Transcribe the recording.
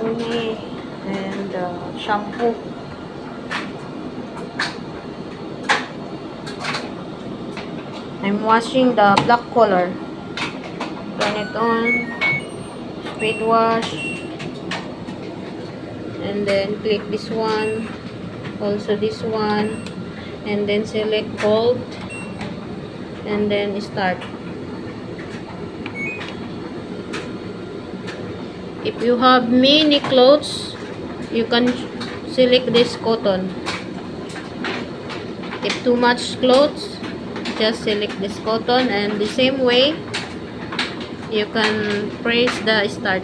brownie, and shampoo. I'm washing the black color. Turn it on. Speed wash. And then click this one. Also this one. And then select gold. And then start. If you have many clothes, you can select this cotton. If too much clothes, just select this cotton, and the same way you can press the start.